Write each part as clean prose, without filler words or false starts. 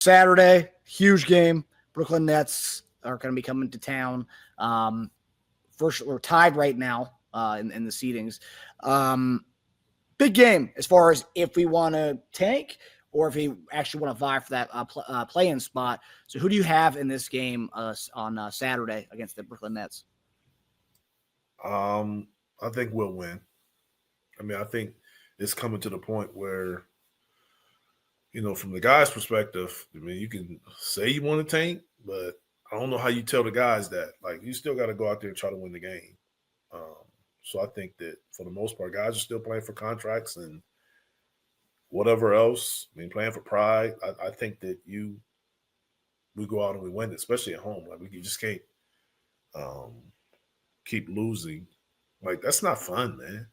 Saturday, huge game. Brooklyn Nets are going to be coming to town. First, we're tied right now in the seedings. Big game as far as if we want to tank or if we actually want to vie for that play-in spot. So who do you have in this game on Saturday against the Brooklyn Nets? I think we'll win. I mean, I think it's coming to the point where, from the guys' perspective, I mean, you can say you want to tank, but I don't know how you tell the guys that. Like, you still got to go out there and try to win the game. So I think that for the most part, guys are still playing for contracts and whatever else. I mean, playing for pride. I think that we go out and we win, especially at home. Like, you just can't keep losing. Like, that's not fun, man.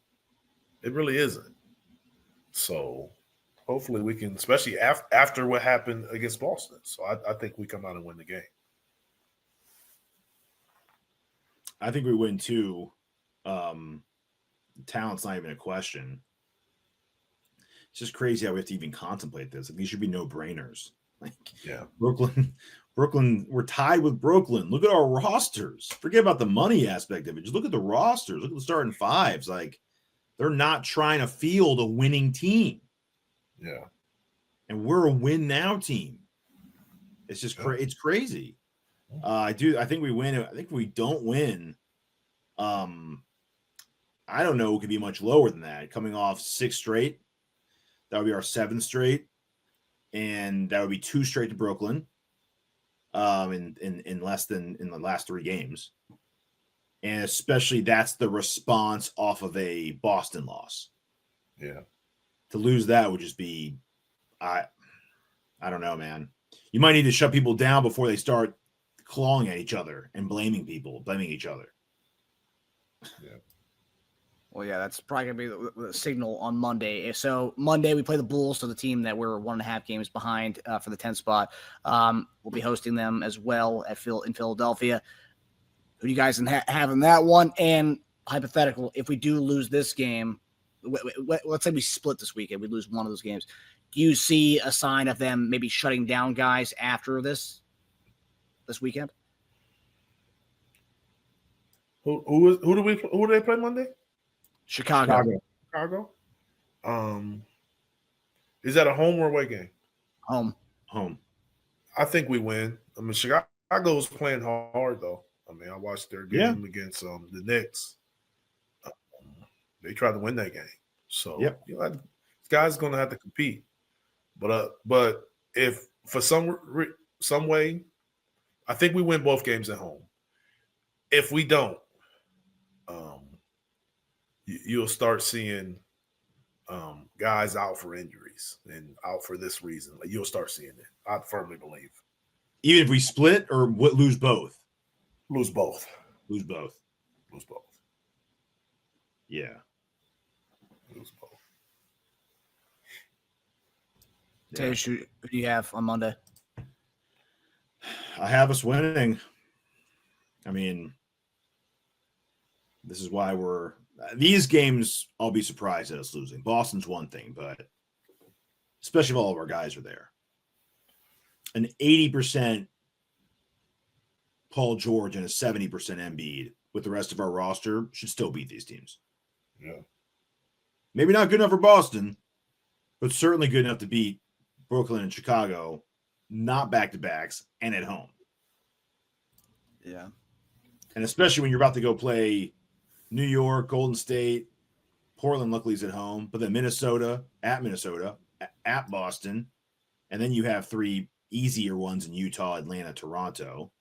It really isn't. So hopefully we can, especially after what happened against Boston. So I think we come out and win the game. I think we win too. Talent's not even a question. It's just crazy how we have to even contemplate this. Like, these should be no-brainers. Like, yeah, Brooklyn, we're tied with Brooklyn. Look at our rosters. Forget about the money aspect of it. Just look at the rosters. Look at the starting fives. Like, they're not trying to field a winning team. Yeah. And we're a win now team. It's just it's crazy. I think we win. I think if we don't win, I don't know. It could be much lower than that. Coming off 6 straight, that would be our 7th straight, and that would be 2 straight to Brooklyn. In less than in the last 3 games, and especially that's the response off of a Boston loss. Yeah, to lose that would just be, I don't know, man. You might need to shut people down before they start clawing at each other and blaming each other. Yeah. Well, yeah, that's probably going to be the signal on Monday. So Monday we play the Bulls, so the team that we're 1.5 games behind for the 10th spot. We'll be hosting them as well in Philadelphia. Who do you guys have in that one? And hypothetical, if we do lose this game, let's say we split this weekend, we lose one of those games. Do you see a sign of them maybe shutting down guys after this weekend? Who do they play Monday? Chicago. Is that a home or away game? Home. I think we win. I mean, Chicago's playing hard though. I mean, I watched their game against the Knicks. They tried to win that game, so this guy's going to have to compete. But if for some way, I think we win both games at home. If we don't, you'll start seeing guys out for injuries and out for this reason. Like, you'll start seeing it. I firmly believe. Even if we split or lose both? Lose both. Yeah. Lose both. Teja, who do you have on Monday? I have us winning. I mean, this is why these games, I'll be surprised at us losing. Boston's one thing, but especially if all of our guys are there. An 80% Paul George and a 70% Embiid with the rest of our roster should still beat these teams. Yeah. Maybe not good enough for Boston, but certainly good enough to beat Brooklyn and Chicago, not back-to-backs, and at home. Yeah. And especially when you're about to go play New York, Golden State, Portland, luckily is at home, but then Minnesota, at Boston, and then you have 3 easier ones in Utah, Atlanta, Toronto.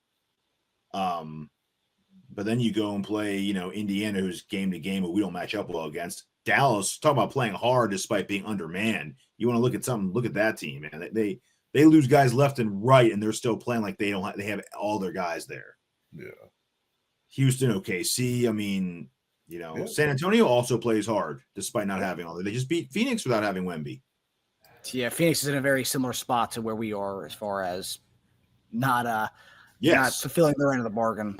But then you go and play, Indiana, who's game to game, who we don't match up well against. Dallas, talk about playing hard despite being undermanned. You want to look at that team, man. They lose guys left and right, and they're still playing like they have all their guys there. Yeah. Houston, OKC. I mean, San Antonio also plays hard despite not having all that. They just beat Phoenix without having Wemby. Yeah, Phoenix is in a very similar spot to where we are as far as not fulfilling their end of the bargain.